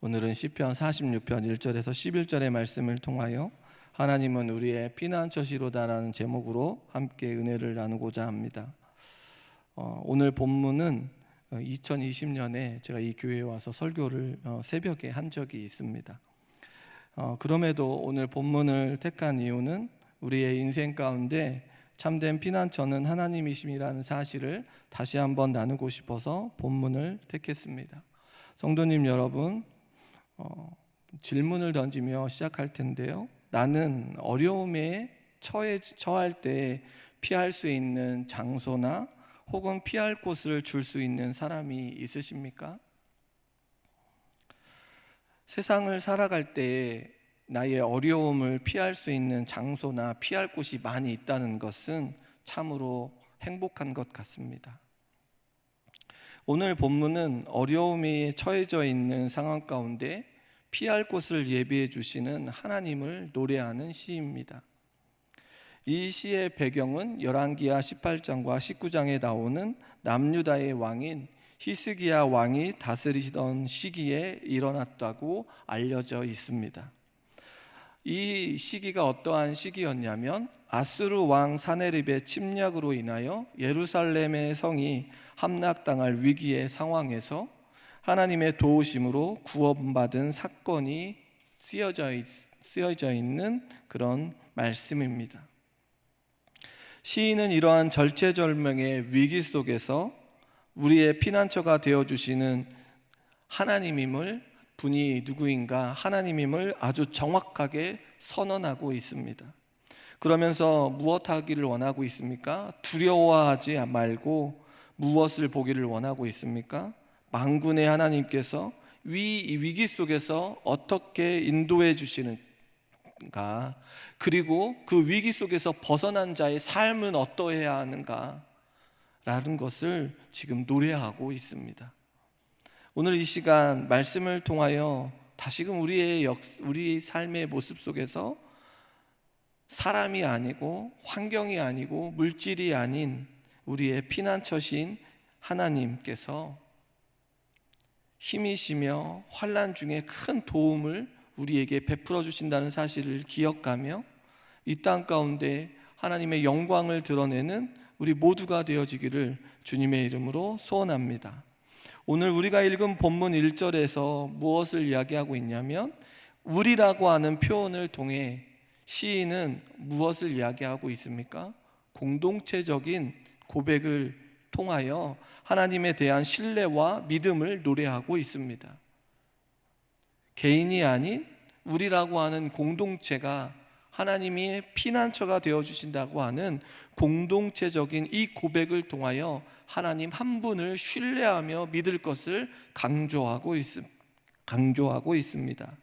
오늘은 시편 46편 1절에서 11절의 말씀을 통하여 하나님은 우리의 피난처시로다라는 제목으로 함께 은혜를 나누고자 합니다. 오늘 본문은 2020년에 제가 이 교회에 와서 설교를 새벽에 한 적이 있습니다. 그럼에도 오늘 본문을 택한 이유는 우리의 인생 가운데 참된 피난처는 하나님이심이라는 사실을 다시 한번 나누고 싶어서 본문을 택했습니다. 성도님 여러분, 질문을 던지며 시작할 텐데요. 나는 어려움에 처할 때 피할 수 있는 장소나 혹은 피할 곳을 줄 수 있는 사람이 있으십니까? 세상을 살아갈 때 나의 어려움을 피할 수 있는 장소나 피할 곳이 많이 있다는 것은 참으로 행복한 것 같습니다. 오늘 본문은 어려움에 처해져 있는 상황 가운데 피할 곳을 예비해 주시는 하나님을 노래하는 시입니다. 이 시의 배경은 열왕기하 18장과 19장에 나오는 남유다의 왕인 히스기야 왕이 다스리시던 시기에 일어났다고 알려져 있습니다. 이 시기가 어떠한 시기였냐면 아수르 왕 사네립의 침략으로 인하여 예루살렘의 성이 함락당할 위기의 상황에서 하나님의 도우심으로 구원받은 사건이 쓰여져 있는 그런 말씀입니다. 시인은 이러한 절체절명의 위기 속에서 우리의 피난처가 되어주시는 하나님임을, 분이 누구인가 하나님임을 아주 정확하게 선언하고 있습니다. 그러면서 무엇 하기를 원하고 있습니까? 두려워하지 말고 무엇을 보기를 원하고 있습니까? 만군의 하나님께서 이 위기 속에서 어떻게 인도해 주시는가, 그리고 그 위기 속에서 벗어난 자의 삶은 어떠해야 하는가 라는 것을 지금 노래하고 있습니다. 오늘 이 시간 말씀을 통하여 다시금 우리 삶의 모습 속에서 사람이 아니고 환경이 아니고 물질이 아닌 우리의 피난처신 하나님께서 힘이시며 환난 중에 큰 도움을 우리에게 베풀어 주신다는 사실을 기억하며 이 땅 가운데 하나님의 영광을 드러내는 우리 모두가 되어지기를 주님의 이름으로 소원합니다. 오늘 우리가 읽은 본문 1절에서 무엇을 이야기하고 있냐면 우리라고 하는 표현을 통해 시인은 무엇을 이야기하고 있습니까? 공동체적인 고백을 통하여 하나님에 대한 신뢰와 믿음을 노래하고 있습니다. 개인이 아닌 우리라고 하는 공동체가 하나님이 피난처가 되어주신다고 하는 공동체적인 이 고백을 통하여 하나님 한 분을 신뢰하며 믿을 것을 강조하고 있습니다.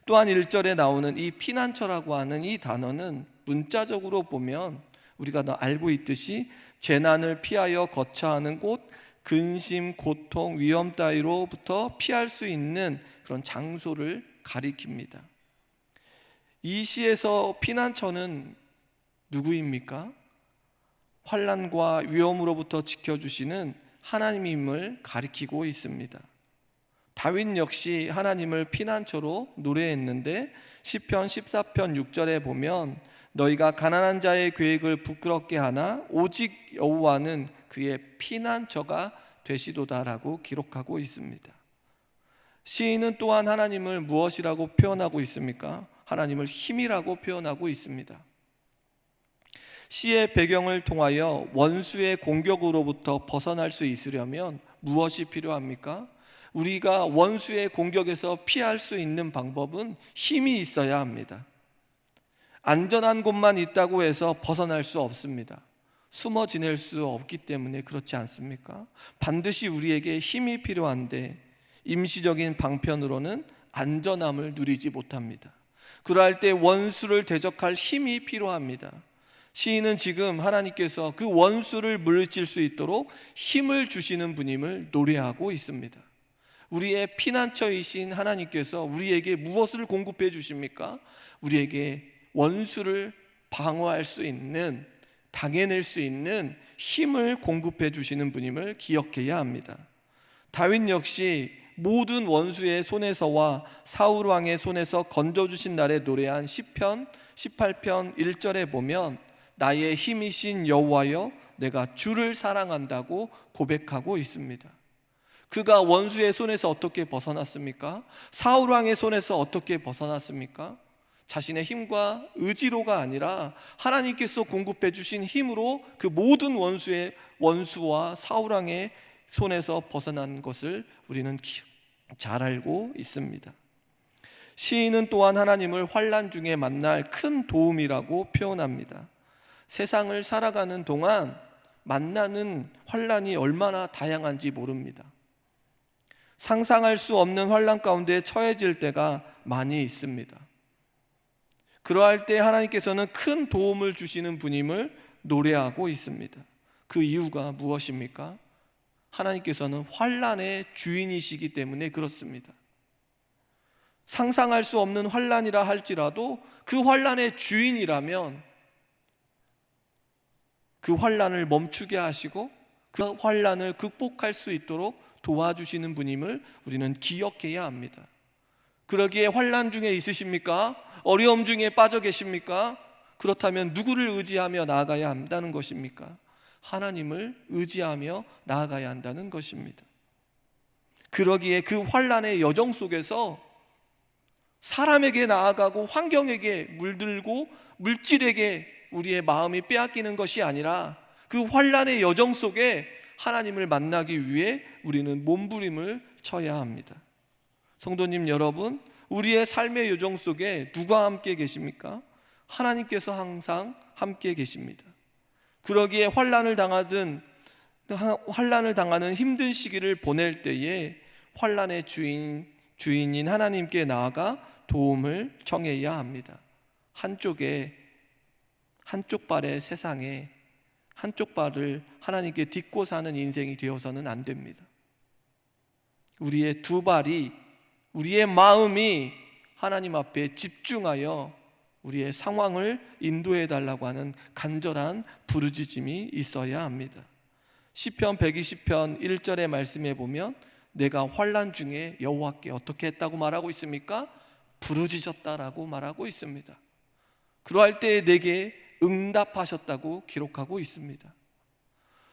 또한 1절에 나오는 이 피난처라고 하는 이 단어는 문자적으로 보면 우리가 알고 있듯이 재난을 피하여 거처하는 곳, 근심, 고통, 위험 따위로부터 피할 수 있는 그런 장소를 가리킵니다. 이 시에서 피난처는 누구입니까? 환난과 위험으로부터 지켜주시는 하나님임을 가리키고 있습니다. 다윗 역시 하나님을 피난처로 노래했는데 시편 14편 6절에 보면 너희가 가난한 자의 계획을 부끄럽게 하나 오직 여호와는 그의 피난처가 되시도다라고 기록하고 있습니다. 시인은 또한 하나님을 무엇이라고 표현하고 있습니까? 하나님을 힘이라고 표현하고 있습니다. 시의 배경을 통하여 원수의 공격으로부터 벗어날 수 있으려면 무엇이 필요합니까? 우리가 원수의 공격에서 피할 수 있는 방법은 힘이 있어야 합니다. 안전한 곳만 있다고 해서 벗어날 수 없습니다. 숨어 지낼 수 없기 때문에 그렇지 않습니까? 반드시 우리에게 힘이 필요한데 임시적인 방편으로는 안전함을 누리지 못합니다. 그러할 때 원수를 대적할 힘이 필요합니다. 시인은 지금 하나님께서 그 원수를 물리칠 수 있도록 힘을 주시는 분임을 노래하고 있습니다. 우리의 피난처이신 하나님께서 우리에게 무엇을 공급해 주십니까? 우리에게 원수를 방어할 수 있는, 당해낼 수 있는 힘을 공급해 주시는 분임을 기억해야 합니다. 다윗 역시 모든 원수의 손에서와 사울 왕의 손에서 건져주신 날에 노래한 시편 18편 1절에 보면 나의 힘이신 여호와여 내가 주를 사랑한다고 고백하고 있습니다. 그가 원수의 손에서 어떻게 벗어났습니까? 사울 왕의 손에서 어떻게 벗어났습니까? 자신의 힘과 의지로가 아니라 하나님께서 공급해 주신 힘으로 그 모든 원수와 사울 왕의 손에서 벗어난 것을 우리는 잘 알고 있습니다. 시인은 또한 하나님을 환난 중에 만날 큰 도움이라고 표현합니다. 세상을 살아가는 동안 만나는 환난이 얼마나 다양한지 모릅니다. 상상할 수 없는 환난 가운데 처해질 때가 많이 있습니다. 그러할 때 하나님께서는 큰 도움을 주시는 분임을 노래하고 있습니다. 그 이유가 무엇입니까? 하나님께서는 환난의 주인이시기 때문에 그렇습니다. 상상할 수 없는 환난이라 할지라도 그 환난의 주인이라면 그 환난을 멈추게 하시고 그 환난을 극복할 수 있도록 도와주시는 분임을 우리는 기억해야 합니다. 그러기에 환난 중에 있으십니까? 어려움 중에 빠져 계십니까? 그렇다면 누구를 의지하며 나아가야 한다는 것입니까? 하나님을 의지하며 나아가야 한다는 것입니다. 그러기에 그 환난의 여정 속에서 사람에게 나아가고 환경에게 물들고 물질에게 우리의 마음이 빼앗기는 것이 아니라 그 환난의 여정 속에 하나님을 만나기 위해 우리는 몸부림을 쳐야 합니다. 성도님 여러분, 우리의 삶의 여정 속에 누가 함께 계십니까? 하나님께서 항상 함께 계십니다. 그러기에 환난을 당하는 힘든 시기를 보낼 때에 환난의 주인인 하나님께 나아가 도움을 청해야 합니다. 한쪽 발의 세상에 한쪽 발을 하나님께 딛고 사는 인생이 되어서는 안 됩니다. 우리의 두 발이, 우리의 마음이 하나님 앞에 집중하여 우리의 상황을 인도해 달라고 하는 간절한 부르짖음이 있어야 합니다. 시편 120편 1절의 말씀에 보면 내가 환난 중에 여호와께 어떻게 했다고 말하고 있습니까? 부르짖었다라고 말하고 있습니다. 그러할 때에 내게 응답하셨다고 기록하고 있습니다.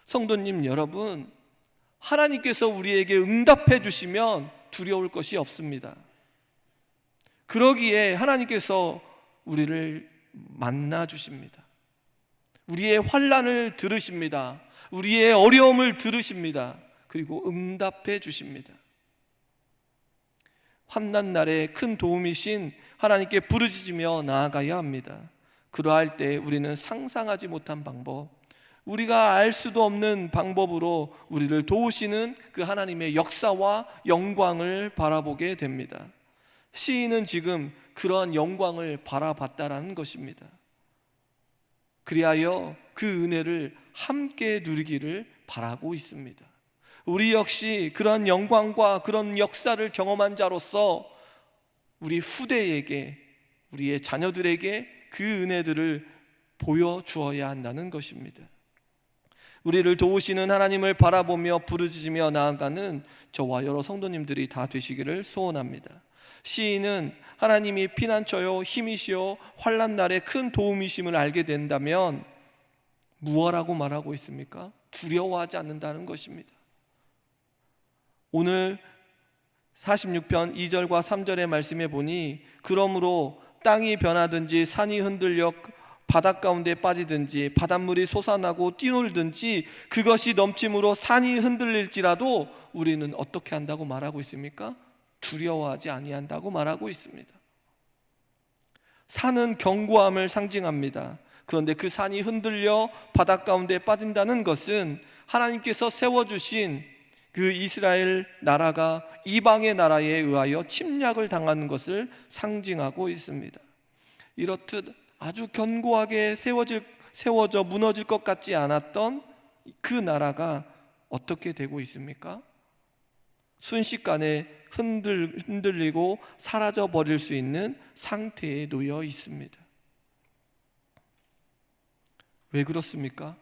성도님 여러분, 하나님께서 우리에게 응답해 주시면 두려울 것이 없습니다. 그러기에 하나님께서 우리를 만나 주십니다. 우리의 환난을 들으십니다. 우리의 어려움을 들으십니다. 그리고 응답해 주십니다. 환난 날에 큰 도움이신 하나님께 부르짖으며 나아가야 합니다. 그러할 때 우리는 상상하지 못한 방법, 우리가 알 수도 없는 방법으로 우리를 도우시는 그 하나님의 역사와 영광을 바라보게 됩니다. 시인은 지금 그러한 영광을 바라봤다라는 것입니다. 그리하여 그 은혜를 함께 누리기를 바라고 있습니다. 우리 역시 그런 영광과 그런 역사를 경험한 자로서 우리 후대에게, 우리의 자녀들에게 그 은혜들을 보여주어야 한다는 것입니다. 우리를 도우시는 하나님을 바라보며 부르짖으며 나아가는 저와 여러 성도님들이 다 되시기를 소원합니다. 시인은 하나님이 피난처요 힘이시요 환난 날에 큰 도움이심을 알게 된다면 무엇라고 말하고 있습니까? 두려워하지 않는다는 것입니다. 오늘 46편 2절과 3절의 말씀에 보니 그러므로 땅이 변하든지 산이 흔들려 바닷 가운데 빠지든지 바닷물이 솟아나고 뛰놀든지 그것이 넘침으로 산이 흔들릴지라도 우리는 어떻게 한다고 말하고 있습니까? 두려워하지 아니한다고 말하고 있습니다. 산은 견고함을 상징합니다. 그런데 그 산이 흔들려 바닷 가운데 빠진다는 것은 하나님께서 세워주신 그 이스라엘 나라가 이방의 나라에 의하여 침략을 당하는 것을 상징하고 있습니다. 이렇듯 아주 견고하게 세워져 무너질 것 같지 않았던 그 나라가 어떻게 되고 있습니까? 순식간에 흔들리고 사라져 버릴 수 있는 상태에 놓여 있습니다. 왜 그렇습니까?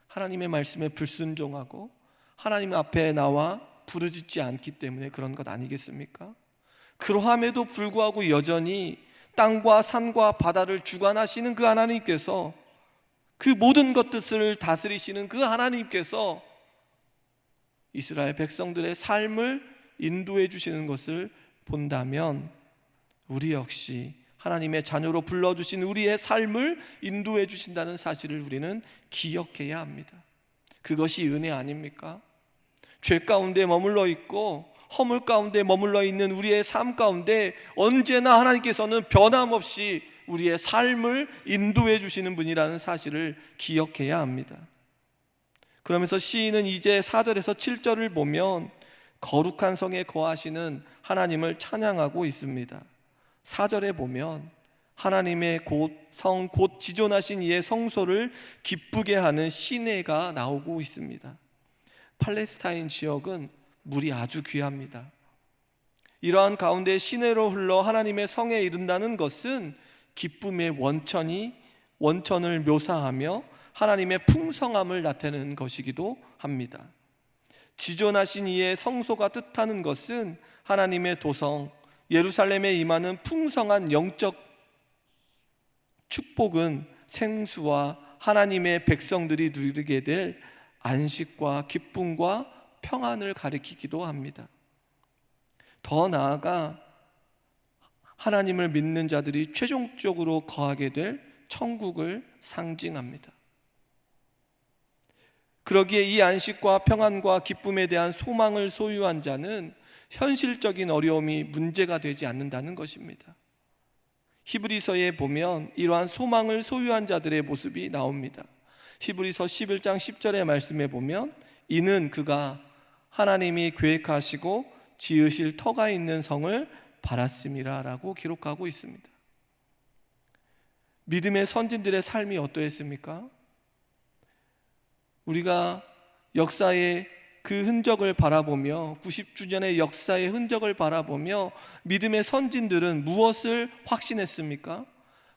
하나님의 말씀에 불순종하고 하나님 앞에 나와 부르짖지 않기 때문에 그런 것 아니겠습니까? 그러함에도 불구하고 여전히 땅과 산과 바다를 주관하시는 그 하나님께서, 그 모든 것들을 다스리시는 그 하나님께서 이스라엘 백성들의 삶을 인도해 주시는 것을 본다면 우리 역시 하나님의 자녀로 불러주신 우리의 삶을 인도해 주신다는 사실을 우리는 기억해야 합니다. 그것이 은혜 아닙니까? 죄 가운데 머물러 있고 허물 가운데 머물러 있는 우리의 삶 가운데 언제나 하나님께서는 변함없이 우리의 삶을 인도해 주시는 분이라는 사실을 기억해야 합니다. 그러면서 시인은 이제 4절에서 7절을 보면 거룩한 성에 거하시는 하나님을 찬양하고 있습니다. 4절에 보면 하나님의 성 곧 지존하신 이의 성소를 기쁘게 하는 시내가 나오고 있습니다. 팔레스타인 지역은 물이 아주 귀합니다. 이러한 가운데 시내로 흘러 하나님의 성에 이른다는 것은 기쁨의 원천을 묘사하며 하나님의 풍성함을 나타내는 것이기도 합니다. 지존하신 이의 성소가 뜻하는 것은 하나님의 도성 예루살렘에 임하는 풍성한 영적 축복은 생수와 하나님의 백성들이 누리게 될 안식과 기쁨과 평안을 가리키기도 합니다. 더 나아가 하나님을 믿는 자들이 최종적으로 거하게 될 천국을 상징합니다. 그러기에 이 안식과 평안과 기쁨에 대한 소망을 소유한 자는 현실적인 어려움이 문제가 되지 않는다는 것입니다. 히브리서에 보면 이러한 소망을 소유한 자들의 모습이 나옵니다. 히브리서 11장 10절의 말씀에 보면 이는 그가 하나님이 계획하시고 지으실 터가 있는 성을 바랐음이라 라고 기록하고 있습니다. 믿음의 선진들의 삶이 어떠했습니까? 우리가 역사의 그 흔적을 바라보며 90주년의 역사의 흔적을 바라보며 믿음의 선진들은 무엇을 확신했습니까?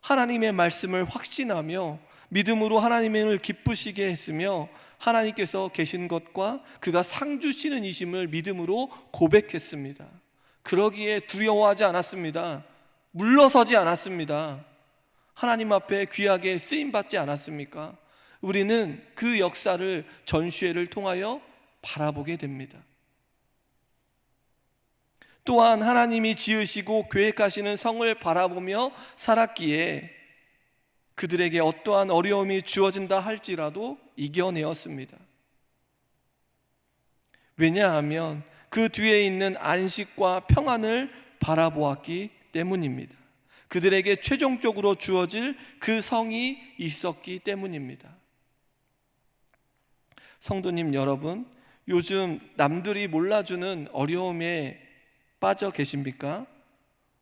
하나님의 말씀을 확신하며 믿음으로 하나님을 기쁘시게 했으며 하나님께서 계신 것과 그가 상주시는 이심을 믿음으로 고백했습니다. 그러기에 두려워하지 않았습니다. 물러서지 않았습니다. 하나님 앞에 귀하게 쓰임받지 않았습니까? 우리는 그 역사를 전시회를 통하여 바라보게 됩니다. 또한 하나님이 지으시고 계획하시는 성을 바라보며 살았기에 그들에게 어떠한 어려움이 주어진다 할지라도 이겨내었습니다. 왜냐하면 그 뒤에 있는 안식과 평안을 바라보았기 때문입니다. 그들에게 최종적으로 주어질 그 성이 있었기 때문입니다. 성도님 여러분, 요즘 남들이 몰라주는 어려움에 빠져 계십니까?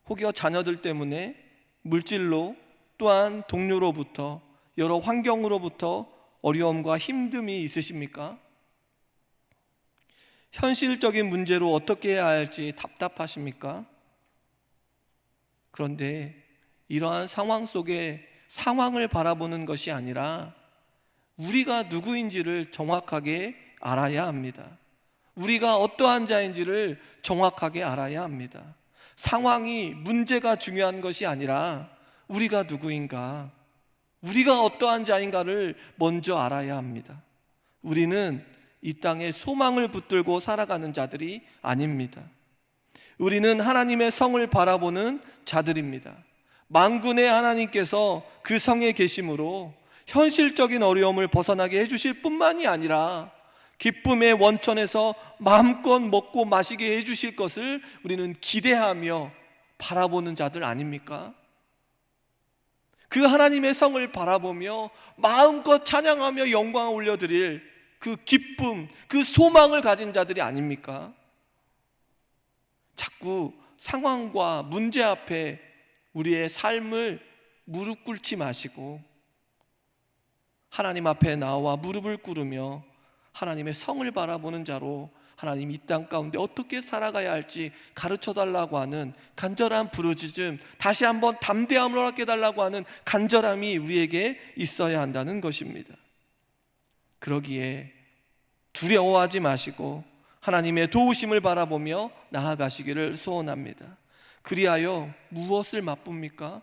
혹여 자녀들 때문에 물질로 또한 동료로부터 여러 환경으로부터 어려움과 힘듦이 있으십니까? 현실적인 문제로 어떻게 해야 할지 답답하십니까? 그런데 이러한 상황 속에 상황을 바라보는 것이 아니라 우리가 누구인지를 정확하게 알아야 합니다. 우리가 어떠한 자인지를 정확하게 알아야 합니다. 상황이 문제가 중요한 것이 아니라 우리가 누구인가, 우리가 어떠한 자인가를 먼저 알아야 합니다. 우리는 이 땅에 소망을 붙들고 살아가는 자들이 아닙니다. 우리는 하나님의 성을 바라보는 자들입니다. 만군의 하나님께서 그 성에 계심으로 현실적인 어려움을 벗어나게 해주실 뿐만이 아니라 기쁨의 원천에서 마음껏 먹고 마시게 해주실 것을 우리는 기대하며 바라보는 자들 아닙니까? 그 하나님의 성을 바라보며 마음껏 찬양하며 영광을 올려드릴 그 기쁨, 그 소망을 가진 자들이 아닙니까? 자꾸 상황과 문제 앞에 우리의 삶을 무릎 꿇지 마시고 하나님 앞에 나와 무릎을 꿇으며 하나님의 성을 바라보는 자로 하나님 이 땅 가운데 어떻게 살아가야 할지 가르쳐달라고 하는 간절한 부르짖음, 다시 한번 담대함을 허락해 달라고 하는 간절함이 우리에게 있어야 한다는 것입니다. 그러기에 두려워하지 마시고 하나님의 도우심을 바라보며 나아가시기를 소원합니다. 그리하여 무엇을 맛봅니까?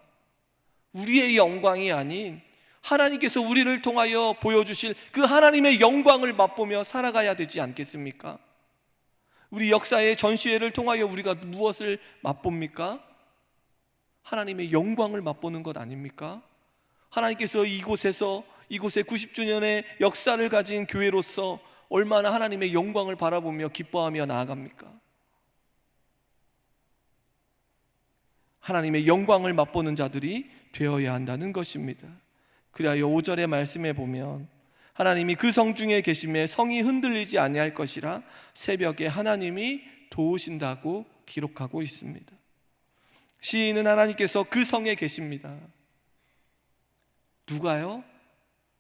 우리의 영광이 아닌 하나님께서 우리를 통하여 보여주실 그 하나님의 영광을 맛보며 살아가야 되지 않겠습니까? 우리 역사의 전시회를 통하여 우리가 무엇을 맛봅니까? 하나님의 영광을 맛보는 것 아닙니까? 하나님께서 이곳에 90주년의 역사를 가진 교회로서 얼마나 하나님의 영광을 바라보며 기뻐하며 나아갑니까? 하나님의 영광을 맛보는 자들이 되어야 한다는 것입니다. 그리하여 5절의 말씀에 보면 하나님이 그 성 중에 계심에 성이 흔들리지 아니할 것이라 새벽에 하나님이 도우신다고 기록하고 있습니다. 시인은 하나님께서 그 성에 계십니다. 누가요?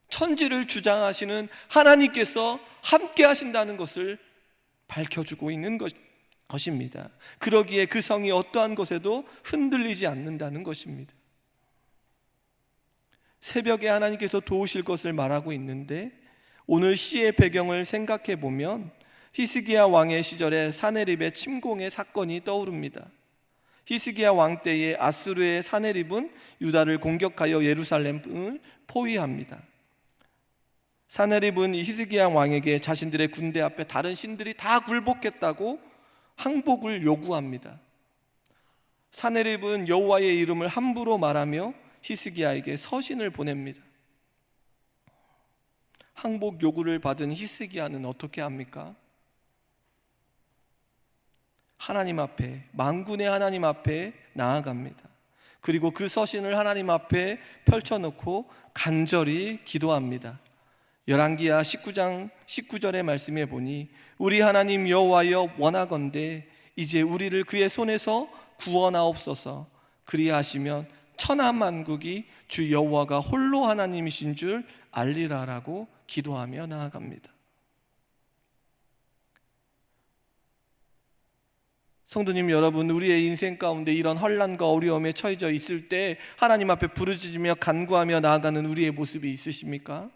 천지를 주장하시는 하나님께서 함께 하신다는 것을 밝혀주고 있는 것입니다. 그러기에 그 성이 어떠한 것에도 흔들리지 않는다는 것입니다. 새벽에 하나님께서 도우실 것을 말하고 있는데, 오늘 시의 배경을 생각해 보면 히스기야 왕의 시절에 사네립의 침공의 사건이 떠오릅니다. 히스기야 왕 때에 아수르의 사네립은 유다를 공격하여 예루살렘을 포위합니다. 사네립은 히스기야 왕에게 자신들의 군대 앞에 다른 신들이 다 굴복했다고 항복을 요구합니다. 사네립은 여호와의 이름을 함부로 말하며 히스기야에게 서신을 보냅니다. 항복 요구를 받은 히스기야는 어떻게 합니까? 하나님 앞에, 만군의 하나님 앞에 나아갑니다. 그리고 그 서신을 하나님 앞에 펼쳐놓고 간절히 기도합니다. 열왕기하 19장 19절의 말씀에 보니 우리 하나님 여호와여 원하건대 이제 우리를 그의 손에서 구원하옵소서. 그리하시면 천하만국이 주 여호와가 홀로 하나님이신 줄 알리라라고 기도하며 나아갑니다. 성도님 여러분, 우리의 인생 가운데 이런 혼란과 어려움에 처해져 있을 때 하나님 앞에 부르짖으며 간구하며 나아가는 우리의 모습이 있으십니까?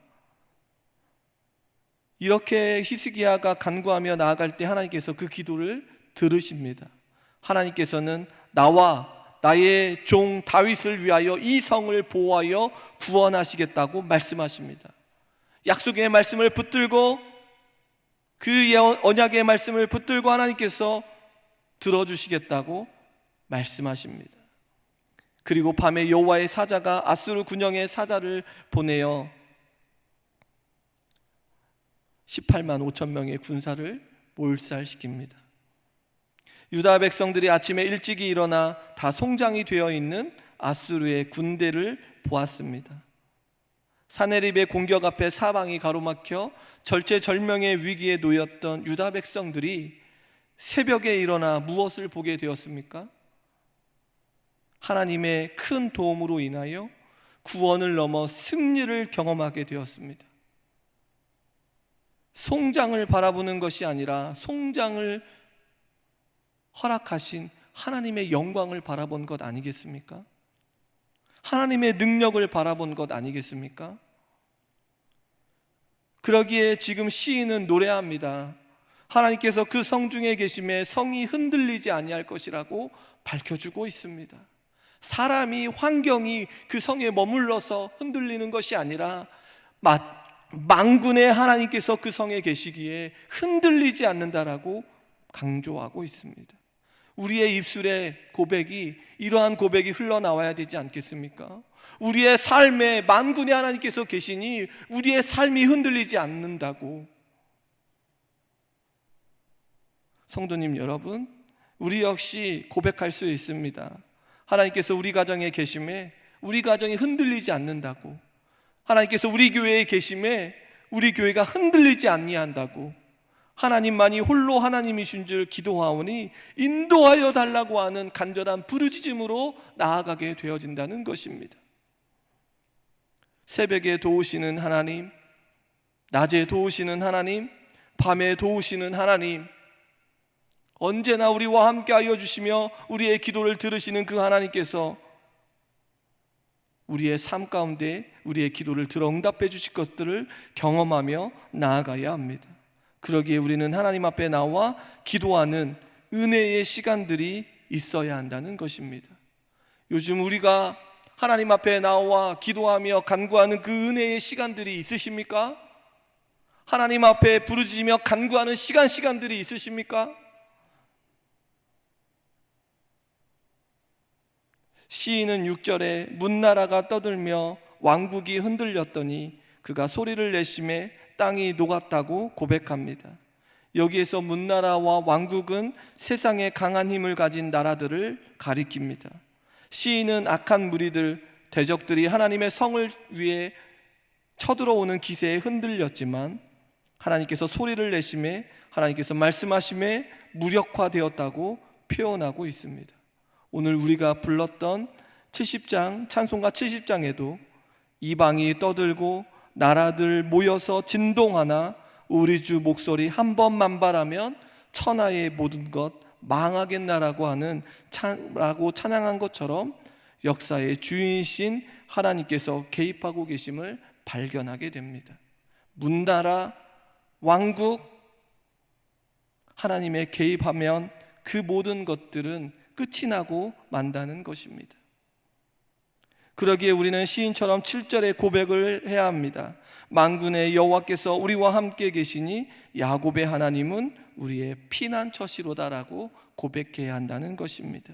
이렇게 히스기야가 간구하며 나아갈 때 하나님께서 그 기도를 들으십니다. 하나님께서는 나와 나의 종 다윗을 위하여 이 성을 보호하여 구원하시겠다고 말씀하십니다. 약속의 말씀을 붙들고 그 언약의 말씀을 붙들고 하나님께서 들어주시겠다고 말씀하십니다. 그리고 밤에 여호와의 사자가 아수르 군영의 사자를 보내어 18만 5천 명의 군사를 몰살시킵니다. 유다 백성들이 아침에 일찍이 일어나 다 송장이 되어 있는 아수르의 군대를 보았습니다. 사네립의 공격 앞에 사방이 가로막혀 절체절명의 위기에 놓였던 유다 백성들이 새벽에 일어나 무엇을 보게 되었습니까? 하나님의 큰 도움으로 인하여 구원을 넘어 승리를 경험하게 되었습니다. 송장을 바라보는 것이 아니라 송장을 허락하신 하나님의 영광을 바라본 것 아니겠습니까? 하나님의 능력을 바라본 것 아니겠습니까? 그러기에 지금 시인은 노래합니다. 하나님께서 그 성 중에 계심에 성이 흔들리지 아니할 것이라고 밝혀주고 있습니다. 사람이, 환경이 그 성에 머물러서 흔들리는 것이 아니라 만군의 하나님께서 그 성에 계시기에 흔들리지 않는다라고 강조하고 있습니다. 우리의 입술에 고백이, 이러한 고백이 흘러나와야 되지 않겠습니까? 우리의 삶에 만군의 하나님께서 계시니 우리의 삶이 흔들리지 않는다고. 성도님 여러분, 우리 역시 고백할 수 있습니다. 하나님께서 우리 가정에 계심에 우리 가정이 흔들리지 않는다고. 하나님께서 우리 교회에 계심에 우리 교회가 흔들리지 아니한다고. 하나님만이 홀로 하나님이신 줄 기도하오니 인도하여 달라고 하는 간절한 부르짖음으로 나아가게 되어진다는 것입니다. 새벽에 도우시는 하나님, 낮에 도우시는 하나님, 밤에 도우시는 하나님, 언제나 우리와 함께 하여 주시며 우리의 기도를 들으시는 그 하나님께서 우리의 삶 가운데 우리의 기도를 들어 응답해 주실 것들을 경험하며 나아가야 합니다. 그러기에 우리는 하나님 앞에 나와 기도하는 은혜의 시간들이 있어야 한다는 것입니다. 요즘 우리가 하나님 앞에 나와 기도하며 간구하는 그 은혜의 시간들이 있으십니까? 하나님 앞에 부르짖으며 간구하는 시간들이 있으십니까? 시인은 6절에 문나라가 떠들며 왕국이 흔들렸더니 그가 소리를 내심에 땅이 녹았다고 고백합니다. 여기에서 문나라와 왕국은 세상의 강한 힘을 가진 나라들을 가리킵니다. 시인은 악한 무리들, 대적들이 하나님의 성을 위해 쳐들어오는 기세에 흔들렸지만 하나님께서 소리를 내심에, 하나님께서 말씀하심에 무력화되었다고 표현하고 있습니다. 오늘 우리가 불렀던 70장, 찬송가 70장에도 이방이 떠들고 나라들 모여서 진동하나 우리 주 목소리 한 번 만발하면 천하의 모든 것 망하겠나라고 하는 라고 찬양한 것처럼 역사의 주인이신 하나님께서 개입하고 계심을 발견하게 됩니다. 문나라, 왕국, 하나님의 개입하면 그 모든 것들은 끝이 나고 만다는 것입니다. 그러기에 우리는 시인처럼 7절의 고백을 해야 합니다. 만군의 여호와께서 우리와 함께 계시니 야곱의 하나님은 우리의 피난처시로다라고 고백해야 한다는 것입니다.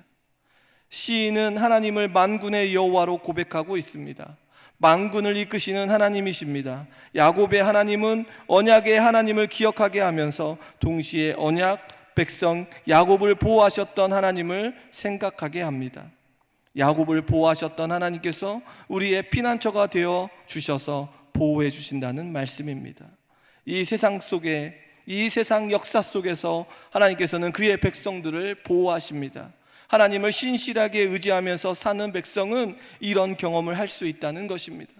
시인은 하나님을 만군의 여호와로 고백하고 있습니다. 만군을 이끄시는 하나님이십니다. 야곱의 하나님은 언약의 하나님을 기억하게 하면서 동시에 언약 백성 야곱을 보호하셨던 하나님을 생각하게 합니다. 야곱을 보호하셨던 하나님께서 우리의 피난처가 되어 주셔서 보호해 주신다는 말씀입니다. 이 세상 속에, 이 세상 역사 속에서 하나님께서는 그의 백성들을 보호하십니다. 하나님을 신실하게 의지하면서 사는 백성은 이런 경험을 할 수 있다는 것입니다.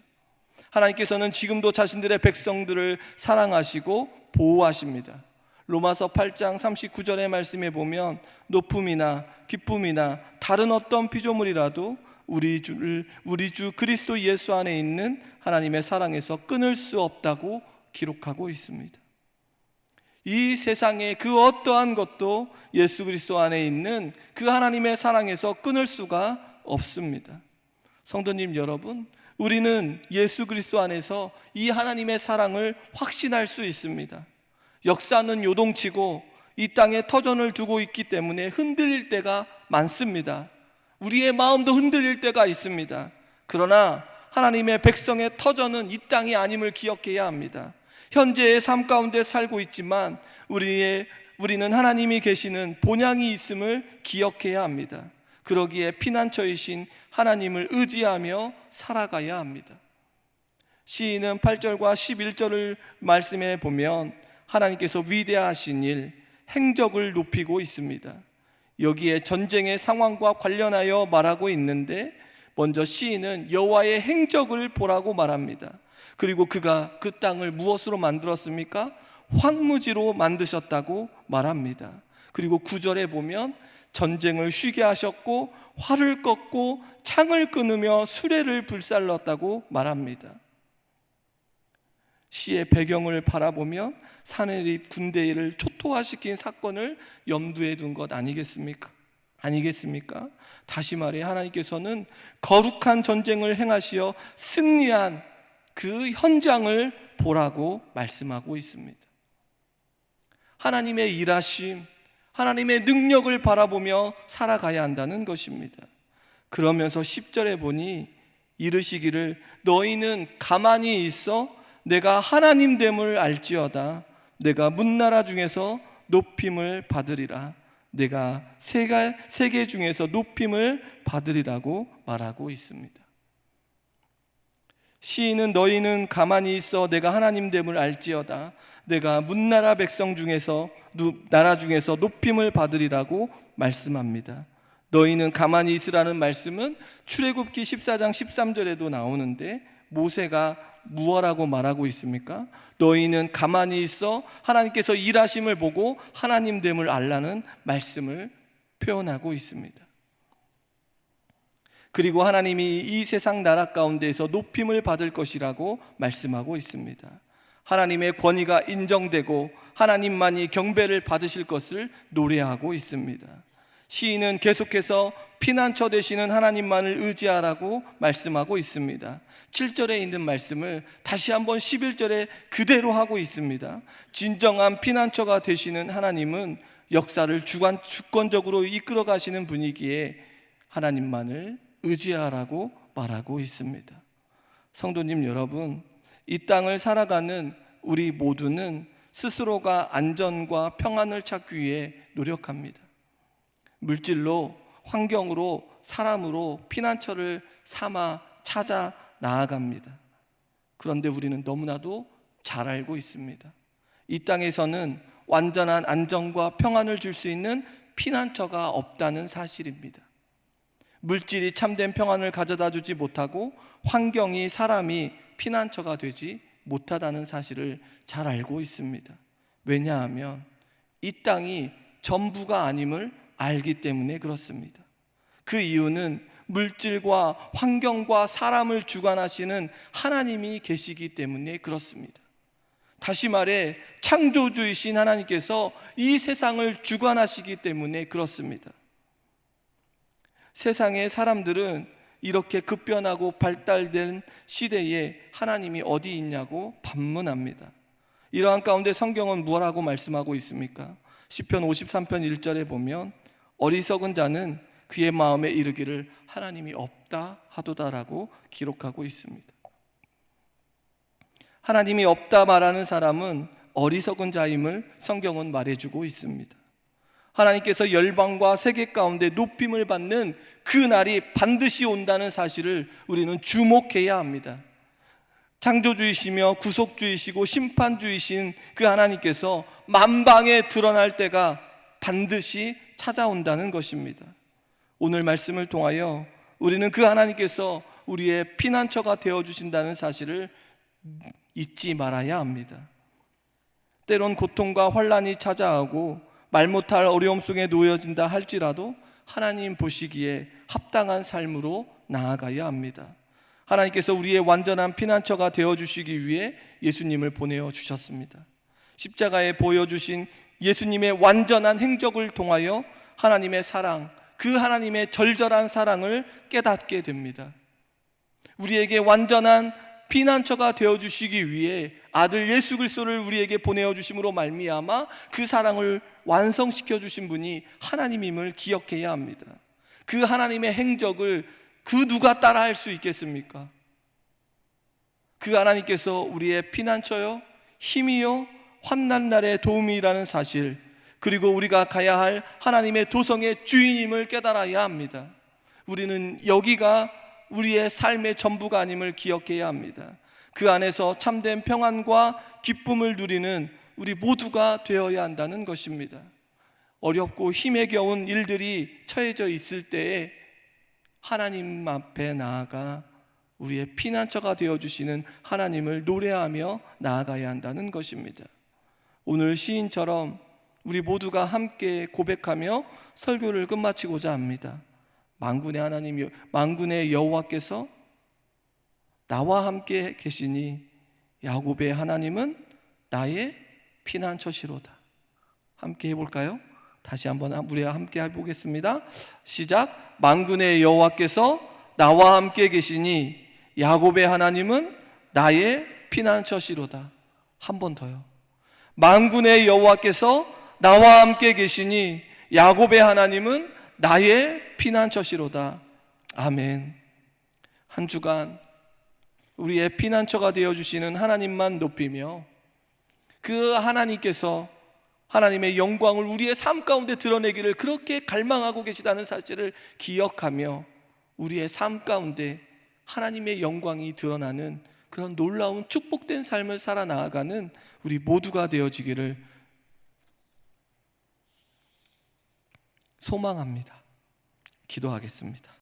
하나님께서는 지금도 자신들의 백성들을 사랑하시고 보호하십니다. 로마서 8장 39절의 말씀에 보면 높음이나 기쁨이나 다른 어떤 피조물이라도 우리 주 그리스도 예수 안에 있는 하나님의 사랑에서 끊을 수 없다고 기록하고 있습니다. 이 세상의 그 어떠한 것도 예수 그리스도 안에 있는 그 하나님의 사랑에서 끊을 수가 없습니다. 성도님 여러분, 우리는 예수 그리스도 안에서 이 하나님의 사랑을 확신할 수 있습니다. 역사는 요동치고 이 땅에 터전을 두고 있기 때문에 흔들릴 때가 많습니다. 우리의 마음도 흔들릴 때가 있습니다. 그러나 하나님의 백성의 터전은 이 땅이 아님을 기억해야 합니다. 현재의 삶 가운데 살고 있지만 우리는 하나님이 계시는 본향이 있음을 기억해야 합니다. 그러기에 피난처이신 하나님을 의지하며 살아가야 합니다. 시인은 8절과 11절을 말씀해 보면 하나님께서 위대하신 일, 행적을 높이고 있습니다. 여기에 전쟁의 상황과 관련하여 말하고 있는데 먼저 시인은 여호와의 행적을 보라고 말합니다. 그리고 그가 그 땅을 무엇으로 만들었습니까? 황무지로 만드셨다고 말합니다. 그리고 9절에 보면 전쟁을 쉬게 하셨고 활을 꺾고 창을 끊으며 수레를 불살렀다고 말합니다. 시의 배경을 바라보면 사내립 군대를 초토화시킨 사건을 염두에 둔 것 아니겠습니까? 다시 말해 하나님께서는 거룩한 전쟁을 행하시어 승리한 그 현장을 보라고 말씀하고 있습니다. 하나님의 일하심, 하나님의 능력을 바라보며 살아가야 한다는 것입니다. 그러면서 10절에 보니 이르시기를 너희는 가만히 있어 내가 하나님됨을 알지어다. 내가 문나라 중에서 높임을 받으리라. 내가 세계 중에서 높임을 받으리라고 말하고 있습니다. 시인은 너희는 가만히 있어 내가 하나님됨을 알지어다. 내가 문나라 백성 중에서 나라 중에서 높임을 받으리라고 말씀합니다. 너희는 가만히 있으라는 말씀은 출애굽기 14장 13절에도 나오는데 모세가 무엇라고 말하고 있습니까? 너희는 가만히 있어 하나님께서 일하심을 보고 하나님됨을 알라는 말씀을 표현하고 있습니다. 그리고 하나님이 이 세상 나라 가운데에서 높임을 받을 것이라고 말씀하고 있습니다. 하나님의 권위가 인정되고 하나님만이 경배를 받으실 것을 노래하고 있습니다. 시인은 계속해서 피난처 되시는 하나님만을 의지하라고 말씀하고 있습니다. 7절에 있는 말씀을 다시 한번 11절에 그대로 하고 있습니다. 진정한 피난처가 되시는 하나님은 역사를 주권적으로 이끌어 가시는 분이기에 하나님만을 의지하라고 말하고 있습니다. 성도님 여러분, 이 땅을 살아가는 우리 모두는 스스로가 안전과 평안을 찾기 위해 노력합니다. 물질로, 환경으로, 사람으로 피난처를 삼아 찾아 나아갑니다. 그런데 우리는 너무나도 잘 알고 있습니다. 이 땅에서는 완전한 안정과 평안을 줄 수 있는 피난처가 없다는 사실입니다. 물질이 참된 평안을 가져다 주지 못하고 환경이, 사람이 피난처가 되지 못하다는 사실을 잘 알고 있습니다. 왜냐하면 이 땅이 전부가 아님을 알기 때문에 그렇습니다. 그 이유는 물질과 환경과 사람을 주관하시는 하나님이 계시기 때문에 그렇습니다. 다시 말해 창조주이신 하나님께서 이 세상을 주관하시기 때문에 그렇습니다. 세상의 사람들은 이렇게 급변하고 발달된 시대에 하나님이 어디 있냐고 반문합니다. 이러한 가운데 성경은 뭐라고 말씀하고 있습니까? 시편 53편 1절에 보면 어리석은 자는 그의 마음에 이르기를 하나님이 없다 하도다라고 기록하고 있습니다. 하나님이 없다 말하는 사람은 어리석은 자임을 성경은 말해주고 있습니다. 하나님께서 열방과 세계 가운데 높임을 받는 그 날이 반드시 온다는 사실을 우리는 주목해야 합니다. 창조주이시며 구속주이시고 심판주이신 그 하나님께서 만방에 드러날 때가 반드시 찾아온다는 것입니다. 오늘 말씀을 통하여 우리는 그 하나님께서 우리의 피난처가 되어주신다는 사실을 잊지 말아야 합니다. 때론 고통과 환난이 찾아오고 말 못할 어려움 속에 놓여진다 할지라도 하나님 보시기에 합당한 삶으로 나아가야 합니다. 하나님께서 우리의 완전한 피난처가 되어주시기 위해 예수님을 보내어 주셨습니다. 십자가에 보여주신 예수님의 완전한 행적을 통하여 하나님의 사랑, 그 하나님의 절절한 사랑을 깨닫게 됩니다. 우리에게 완전한 피난처가 되어주시기 위해 아들 예수 그리스도를 우리에게 보내어 주심으로 말미암아 그 사랑을 완성시켜 주신 분이 하나님임을 기억해야 합니다. 그 하나님의 행적을 그 누가 따라할 수 있겠습니까? 그 하나님께서 우리의 피난처요, 힘이요, 환난 날의 도움이라는 사실, 그리고 우리가 가야 할 하나님의 도성의 주인임을 깨달아야 합니다. 우리는 여기가 우리의 삶의 전부가 아님을 기억해야 합니다. 그 안에서 참된 평안과 기쁨을 누리는 우리 모두가 되어야 한다는 것입니다. 어렵고 힘에 겨운 일들이 처해져 있을 때에 하나님 앞에 나아가 우리의 피난처가 되어주시는 하나님을 노래하며 나아가야 한다는 것입니다. 오늘 시인처럼 우리 모두가 함께 고백하며 설교를 끝마치고자 합니다. 만군의 하나님, 만군의 여호와께서 나와 함께 계시니 야곱의 하나님은 나의 피난처시로다. 함께 해볼까요? 다시 한번 우리 함께 해보겠습니다. 시작. 만군의 여호와께서 나와 함께 계시니 야곱의 하나님은 나의 피난처시로다. 한 번 더요. 만군의 여호와께서 나와 함께 계시니 야곱의 하나님은 나의 피난처시로다. 아멘. 한 주간 우리의 피난처가 되어주시는 하나님만 높이며 그 하나님께서 하나님의 영광을 우리의 삶 가운데 드러내기를 그렇게 갈망하고 계시다는 사실을 기억하며 우리의 삶 가운데 하나님의 영광이 드러나는 그런 놀라운 축복된 삶을 살아 나아가는 우리 모두가 되어지기를 소망합니다. 기도하겠습니다.